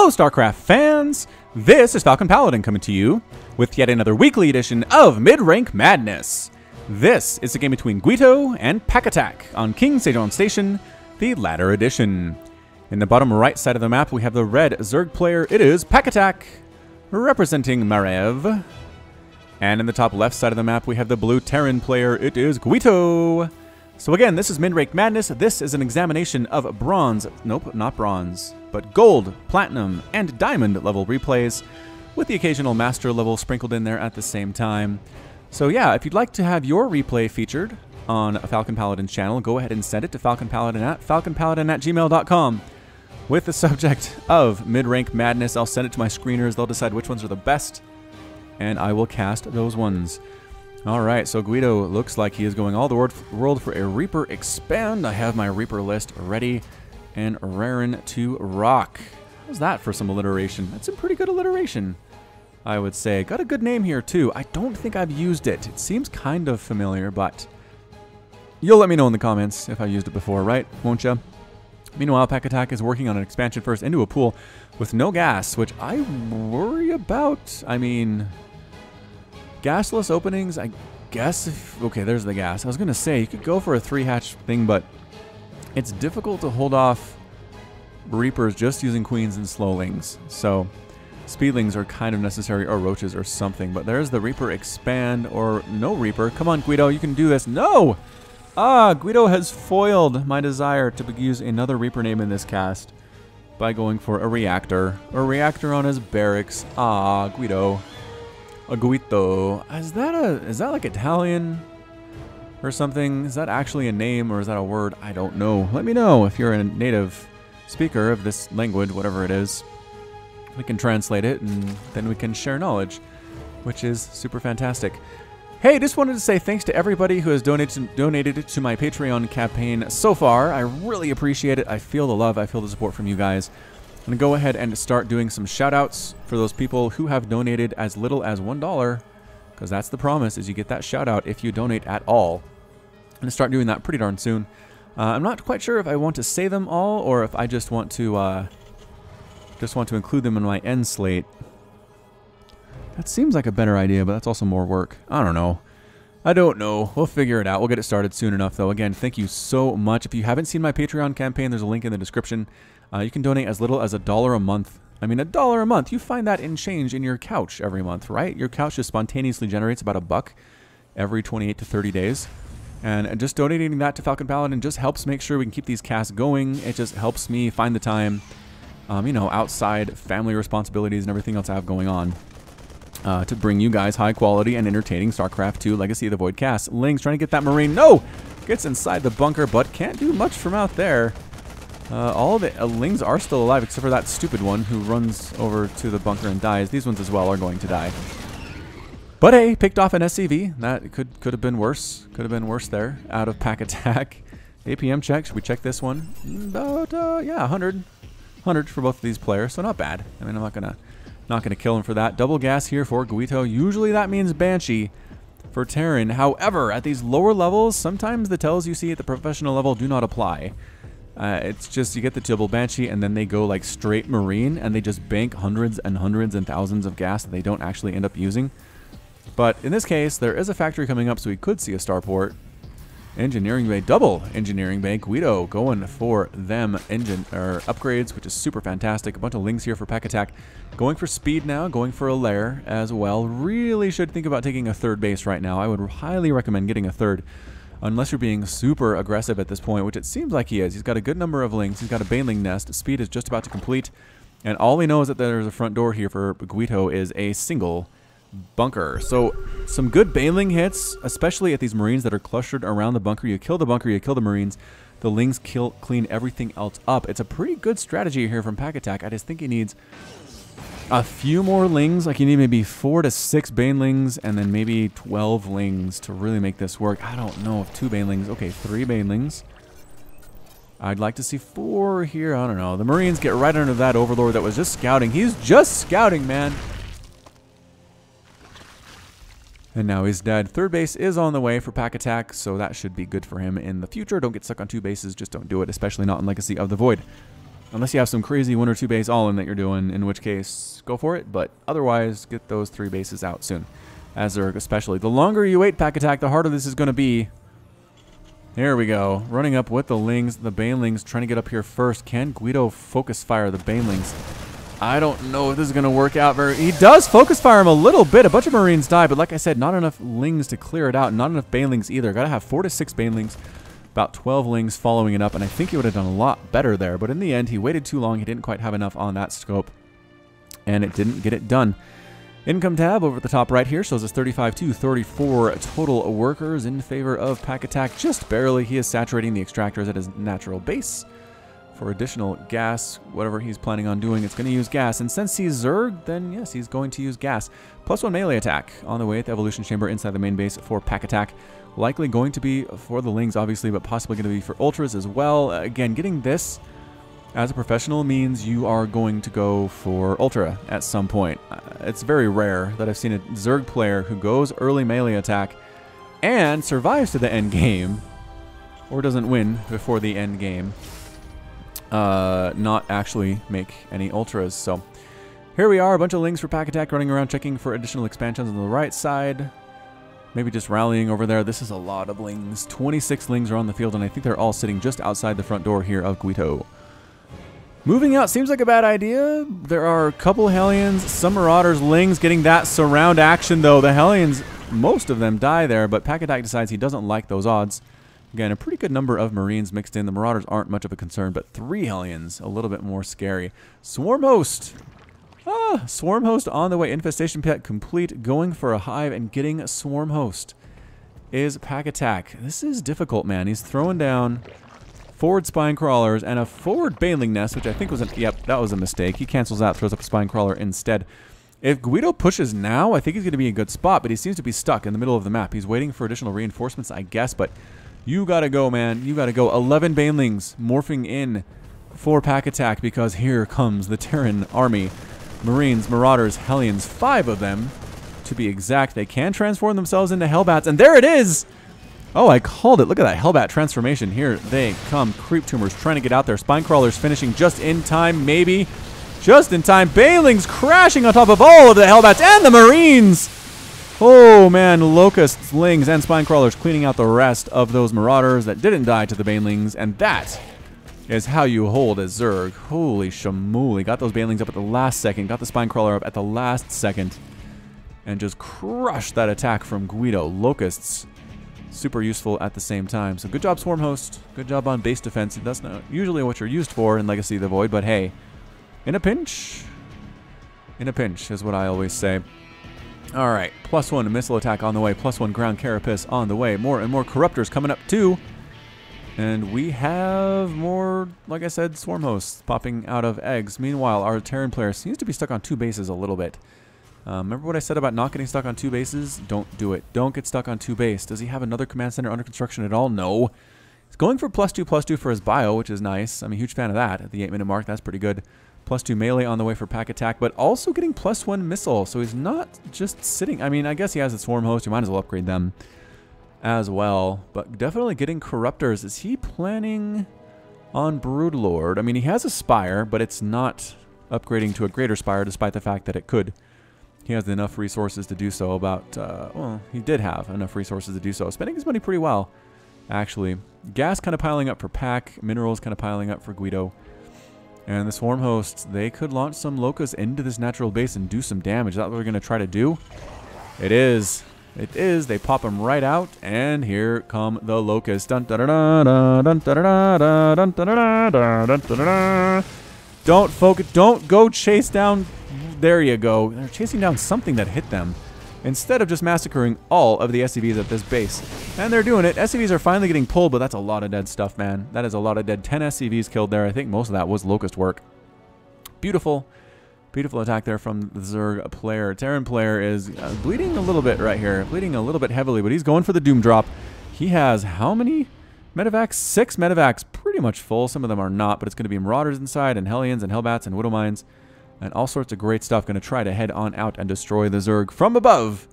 Hello, StarCraft fans! This is Falcon Paladin coming to you with yet another weekly edition of MidRank Madness. This is a game between Guito and PacAttack on King Sejong Station, the latter edition. In the bottom right side of the map, we have the red Zerg player. It is PacAttack, representing Marev. And in the top left side of the map, we have the blue Terran player. It is Guito. So again, this is MidRank Madness. This is an examination of bronze, nope, not bronze, but gold, platinum, and diamond level replays, with the occasional master level sprinkled in there at the same time. So yeah, if you'd like to have your replay featured on Falcon Paladin's channel, go ahead and send it to falconpaladin@gmail.com with the subject of MidRank Madness. I'll send it to my screeners. They'll decide which ones are the best, and I will cast those ones. Alright, so Guito looks like he is going all the world for a Reaper Expand. I have my Reaper list ready and raring to rock. How's that for some alliteration? That's some pretty good alliteration, I would say. Got a good name here, too. I don't think I've used it. It seems kind of familiar, but you'll let me know in the comments if I've used it before, right? Won't ya? Meanwhile, PacAttack is working on an expansion first into a pool with no gas, which I worry about. I mean, gasless openings, I guess. Okay, there's the gas. I was going to say, you could go for a 3-hatch thing, but it's difficult to hold off Reapers just using Queens and Slowlings. So Speedlings are kind of necessary, or Roaches or something. But there's the Reaper Expand, or no Reaper. Come on, Guito, you can do this. No! Ah, Guito has foiled my desire to use another Reaper name in this cast by going for a Reactor. A Reactor on his barracks. Ah, Guito. A Guito. Is that like Italian or something? Is that actually a name, or is that a word? I don't know. Let me know if you're a native speaker of this language, whatever it is. We can translate it, and then we can share knowledge, which is super fantastic. Hey, just wanted to say thanks to everybody who has donated to my Patreon campaign so far. I really appreciate it. I feel the love. I feel the support from you guys. I'm going to go ahead and start doing some shout-outs for those people who have donated as little as $1, because that's the promise, is you get that shout-out if you donate at all. I'm going to start doing that pretty darn soon. I'm not quite sure if I want to say them all, or if I just want to include them in my end slate. That seems like a better idea, but that's also more work. I don't know. We'll figure it out. We'll get it started soon enough, though. Again, thank you so much. If you haven't seen my Patreon campaign, there's a link in the description. You can donate as little as $1 a month. I mean, $1 a month. You find that in change in your couch every month, right? Your couch just spontaneously generates about $1 every 28 to 30 days. And just donating that to Falcon Paladin just helps make sure we can keep these casts going. It just helps me find the time, you know, outside family responsibilities and everything else I have going on, to bring you guys high quality and entertaining StarCraft 2 Legacy of the Void cast. Ling's trying to get that Marine. No! Gets inside the bunker, but can't do much from out there. All the Lings are still alive, except for that stupid one who runs over to the bunker and dies. These ones as well are going to die. But hey, picked off an SCV. That could have been worse. Could have been worse there. Out of PacAttack. APM check. Should we check this one? About, yeah, 100 for both of these players, so not bad. I mean, I'm not gonna kill him for that. Double gas here for Guito. Usually that means Banshee for Terran. However, at these lower levels, sometimes the tells you see at the professional level do not apply. It's just you get the double Banshee, and then they go like straight Marine, and they just bank hundreds and hundreds and thousands of gas that they don't actually end up using. But in this case, there is a factory coming up, so we could see a starport. Engineering Bay, double Engineering Bay. Guito going for them upgrades, which is super fantastic. A bunch of Lings here for PacAttack. Going for speed now, going for a lair as well. Really should think about taking a third base right now. I would highly recommend getting a third, unless you're being super aggressive at this point, which it seems like he is. He's got a good number of Lings. He's got a Baneling nest. Speed is just about to complete. And all we know is that there's a front door here for Guito is a single bunker. So some good Baneling hits, especially at these Marines that are clustered around the bunker. You kill the bunker, you kill the Marines. The Lings clean everything else up. It's a pretty good strategy here from PacAttack. I just think he needs a few more Lings. Like you need maybe 4 to 6 Banelings and then maybe 12 Lings to really make this work. I don't know if 2 Banelings. Okay, 3 Banelings. I'd like to see 4 here. I don't know. The Marines get right under that Overlord that was just scouting. He's just scouting, man. And now he's dead. Third base is on the way for PacAttack, so that should be good for him in the future. Don't get stuck on 2 bases. Just don't do it, especially not in Legacy of the Void. Unless you have some crazy 1 or 2 base all-in that you're doing, in which case, go for it. But otherwise, get those 3 bases out soon. As Zerg especially. The longer you wait, PacAttack, the harder this is going to be. There we go. Running up with the Lings, the Banelings, trying to get up here first. Can Guito focus fire the Banelings? I don't know if this is going to work out very... He does focus fire him a little bit. A bunch of Marines die, but like I said, not enough Lings to clear it out. Not enough Banelings either. Got to have 4 to 6 Banelings. About 12 Lings following it up, and I think he would have done a lot better there. But in the end, he waited too long. He didn't quite have enough on that scope, and it didn't get it done. Income tab over at the top right here shows us 35 to 34 total workers in favor of PacAttack. Just barely. He is saturating the extractors at his natural base. For additional gas, whatever he's planning on doing, it's going to use gas. And since he's Zerg, then yes, he's going to use gas. +1 melee attack on the way at the Evolution Chamber inside the main base for PacAttack. Likely going to be for the Lings, obviously, but possibly going to be for Ultras as well. Again, getting this as a professional means you are going to go for Ultra at some point. It's very rare that I've seen a Zerg player who goes early melee attack and survives to the end game, or doesn't win before the end game, not actually make any Ultras. So here we are, a bunch of Lings for PacAttack running around checking for additional expansions on the right side. Maybe just rallying over there. This is a lot of Lings. 26 Lings are on the field, and I think they're all sitting just outside the front door here of Guito. Moving out seems like a bad idea. There are a couple Hellions, some Marauders, Lings getting that surround action, though. The Hellions, most of them die there, but PacAttack decides he doesn't like those odds. Again, a pretty good number of Marines mixed in. The Marauders aren't much of a concern, but 3 Hellions, a little bit more scary. Swarm Host. Swarm Host on the way. Infestation Pet complete. Going for a hive and getting a Swarm Host is PacAttack. This is difficult, man. He's throwing down forward Spine Crawlers and a forward Baneling Nest, which I think was yep, that was a mistake. He cancels out, throws up a Spine Crawler instead. If Guito pushes now, I think he's going to be in a good spot, but he seems to be stuck in the middle of the map. He's waiting for additional reinforcements, I guess, but you got to go, man. You got to go. 11 Banelings morphing in for PacAttack because here comes the Terran army. Marines, Marauders, Hellions, 5 of them to be exact. They can transform themselves into Hellbats, and there it is! Oh, I called it. Look at that Hellbat transformation. Here they come. Creep Tumors trying to get out there. Spine Crawlers finishing just in time, maybe. Just in time. Banelings crashing on top of all of the Hellbats and the Marines! Oh, man. Locusts, Lings, and Spine Crawlers cleaning out the rest of those Marauders that didn't die to the Banelings, and that is how you hold a Zerg. Holy shamooli. Got those Banelings up at the last second. Got the Spine Crawler up at the last second. And just crushed that attack from Guito. Locusts, super useful at the same time. So good job, Swarm Host. Good job on base defense. That's not usually what you're used for in Legacy of the Void, but hey, in a pinch is what I always say. All right, +1 missile attack on the way. +1 ground carapace on the way. More and more Corruptors coming up too. And we have more, like I said, Swarm Hosts popping out of eggs. Meanwhile, our Terran player seems to be stuck on 2 bases a little bit. Remember what I said about not getting stuck on 2 bases? Don't do it. Don't get stuck on 2 base. Does he have another command center under construction at all? No. He's going for +2/+2 for his bio, which is nice. I'm a huge fan of that at the 8-minute mark. That's pretty good. +2 melee on the way for PacAttack, but also getting +1 missile. So he's not just sitting. I mean, I guess he has a Swarm Host. You might as well upgrade them as well, but definitely getting Corruptors. Is he planning on Broodlord? I mean, he has a Spire, but it's not upgrading to a greater Spire, despite the fact that it could. He has enough resources to do so. Well, he did have enough resources to do so. Spending his money pretty well, actually. Gas kind of piling up for Pac, minerals kind of piling up for Guito. And the Swarm Hosts, they could launch some Locusts into this natural base and do some damage. Is that what we're going to try to do? It is. It is. They pop them right out, and here come the Locusts. Dun, dun, dun, dun, dun, dun, dun, dun, dun, dun, dun, dun, dun. Don't focus. Don't go chase down. There you go. They're chasing down something that hit them instead of just massacring all of the SCVs at this base. And they're doing it. SCVs are finally getting pulled, but that's a lot of dead stuff, man. That is a lot of dead. 10 SCVs killed there. I think most of that was Locust work. Beautiful. Beautiful attack there from the Zerg player. Terran player is bleeding a little bit right here. Bleeding a little bit heavily, but he's going for the Doom Drop. He has how many medevacs? 6 medevacs. Pretty much full. Some of them are not, but it's going to be Marauders inside and Hellions and Hellbats and Widowmines. And all sorts of great stuff. Going to try to head on out and destroy the Zerg from above,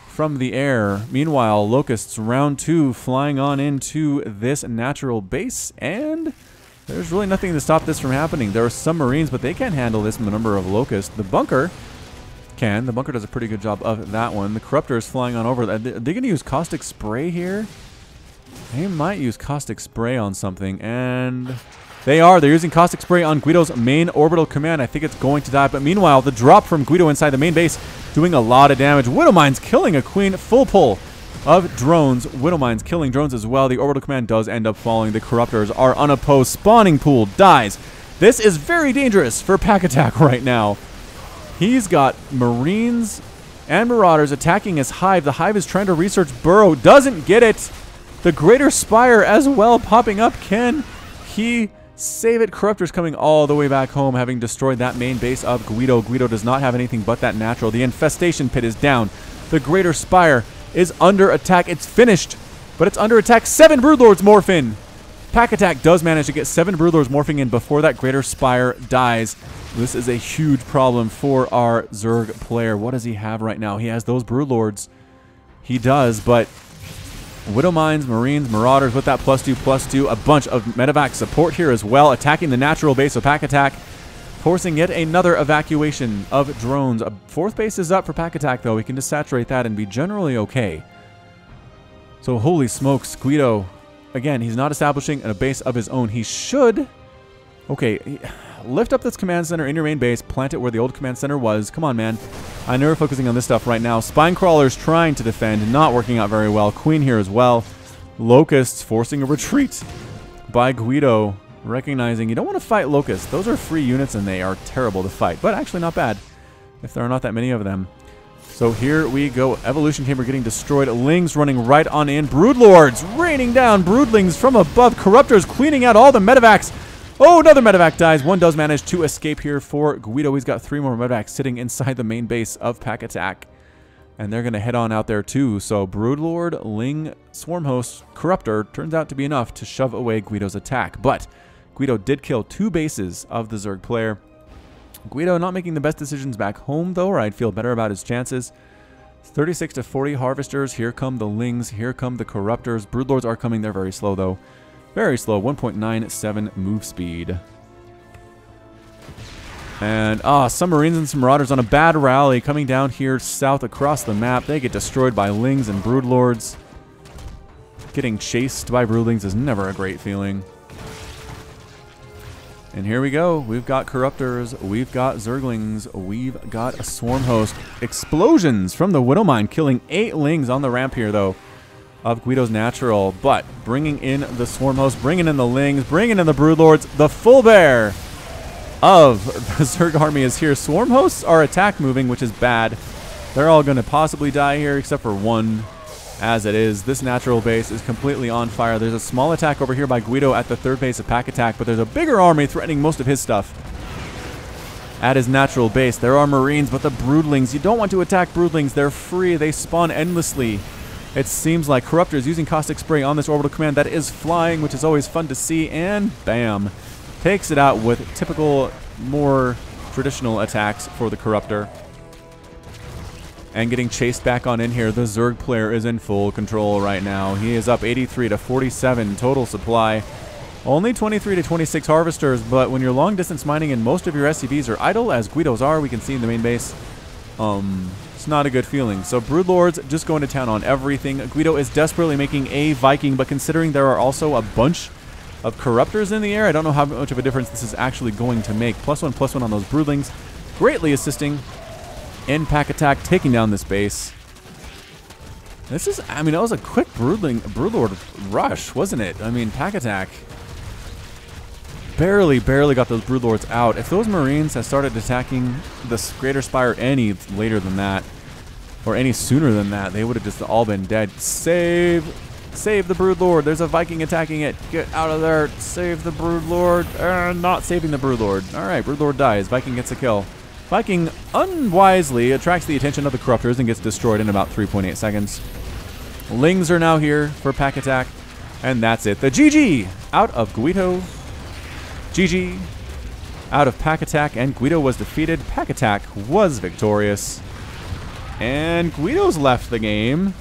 from the air. Meanwhile, Locusts round 2 flying on into this natural base. And There's really nothing to stop this from happening. There are some Marines, but they can't handle this number of Locusts. The bunker can. The bunker does a pretty good job of that one. The Corruptor is flying on over. Are they going to use Caustic Spray here? They might use Caustic Spray on something, and they are. They're using Caustic Spray on Guito's main orbital command. I think it's going to die, but meanwhile, the drop from Guito inside the main base doing a lot of damage. Widowmines killing a queen. Full pull of drones. Widowmines killing drones as well. The orbital command does end up falling. The Corruptors are unopposed. Spawning pool dies. This is very dangerous for PacAttack right now. He's got Marines and Marauders attacking his hive. The hive is trying to research burrow. Doesn't get it. The Greater Spire as well popping up. Can he save it? Corruptors coming all the way back home, having destroyed that main base of Guito. Guito does not have anything but that natural. The Infestation Pit is down. The Greater Spire is under attack. It's finished, but it's under attack. 7 Broodlords morph in. PacAttack does manage to get 7 Broodlords morphing in before that Greater Spire dies. This is a huge problem for our Zerg player. What does he have right now? He has those Broodlords. He does, but Widowmines, Marines, Marauders with that +2/+2. A bunch of medevac support here as well, attacking the natural base of PacAttack, forcing yet another evacuation of drones. A 4th base is up for PacAttack, though. We can just saturate that and be generally okay. So, holy smokes, Guito. Again, he's not establishing a base of his own. He should. Okay, lift up this command center in your main base. Plant it where the old command center was. Come on, man. I know we're focusing on this stuff right now. Spine Crawlers trying to defend. Not working out very well. Queen here as well. Locusts forcing a retreat by Guito. Recognizing you don't want to fight Locusts. Those are free units and they are terrible to fight. But actually not bad if there are not that many of them. So here we go. Evolution Chamber getting destroyed. Lings running right on in. Broodlords raining down. Broodlings from above. Corruptors cleaning out all the medevacs. Oh, another medevac dies. One does manage to escape here for Guito. He's got 3 more medevacs sitting inside the main base of PacAttack. And they're going to head on out there too. So Broodlord, Ling, Swarmhost, Corruptor turns out to be enough to shove away Guito's attack. But Guito did kill 2 bases of the Zerg player. Guito not making the best decisions back home though, or I'd feel better about his chances. 36 to 40 Harvesters. Here come the Lings. Here come the Corruptors. Broodlords are coming. They're very slow though. Very slow. 1.97 move speed. And some Marines and some Marauders on a bad rally coming down here south across the map. They get destroyed by Lings and Broodlords. Getting chased by Broodlings is never a great feeling. And here we go. We've got Corruptors. We've got Zerglings. We've got a Swarm Host. Explosions from the Widowmine, killing 8 Lings on the ramp here, though, of Guito's natural. But bringing in the Swarm Host, bringing in the Lings, bringing in the Broodlords. The full bear of the Zerg army is here. Swarm Hosts are attack moving, which is bad. They're all going to possibly die here, except for one. As it is, this natural base is completely on fire. There's a small attack over here by Guito at the 3rd base of PacAttack, but there's a bigger army threatening most of his stuff at his natural base. There are Marines, but the Broodlings, you don't want to attack Broodlings. They're free. They spawn endlessly. It seems like Corruptors using Caustic Spray on this orbital command that is flying, which is always fun to see, and bam, takes it out with typical, more traditional attacks for the Corruptor. And getting chased back on in here, the Zerg player is in full control right now. He is up 83 to 47 total supply. Only 23 to 26 Harvesters, but when you're long distance mining and most of your SCVs are idle, as Guito's are, we can see in the main base, it's not a good feeling. So Broodlords just going to town on everything. Guito is desperately making a Viking, but considering there are also a bunch of Corruptors in the air, I don't know how much of a difference this is actually going to make. +1/+1 on those Broodlings, greatly assisting in PacAttack, taking down this base. This is, I mean, that was a quick Broodlord rush, wasn't it? I mean, PacAttack barely got those Broodlords out. If those Marines had started attacking the Greater Spire any later than that, or any sooner than that, they would have just all been dead. Save the Broodlord. There's a Viking attacking it. Get out of there. Save the Broodlord. Not saving the Broodlord. All right, Broodlord dies. Viking gets a kill. Viking unwisely attracts the attention of the Corruptors and gets destroyed in about 3.8 seconds. Lings are now here for PacAttack, and that's it. The GG out of Guito. GG out of PacAttack, and Guito was defeated. PacAttack was victorious. And Guito's left the game.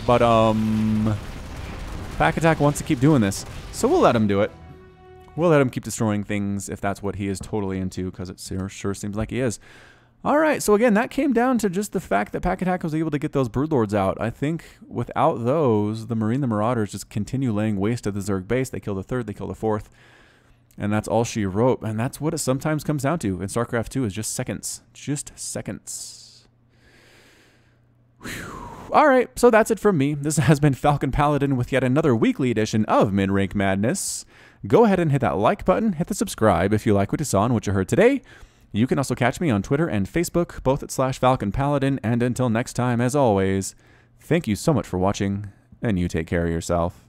But, PacAttack wants to keep doing this, so we'll let him do it. We'll let him keep destroying things if that's what he is totally into, because it sure seems like he is. All right, so again, that came down to just the fact that PacAttack was able to get those Broodlords out. I think without those, the Marine the Marauders just continue laying waste to the Zerg base. They kill the third, they kill the fourth, and that's all she wrote. And that's what it sometimes comes down to in StarCraft 2 is just seconds. Just seconds. Whew. All right, so that's it from me. This has been Falcon Paladin with yet another weekly edition of MidRank Madness. Go ahead and hit that like button, hit the subscribe if you like what you saw and what you heard today. You can also catch me on Twitter and Facebook, both at /Falcon Paladin. And until next time, as always, thank you so much for watching, and you take care of yourself.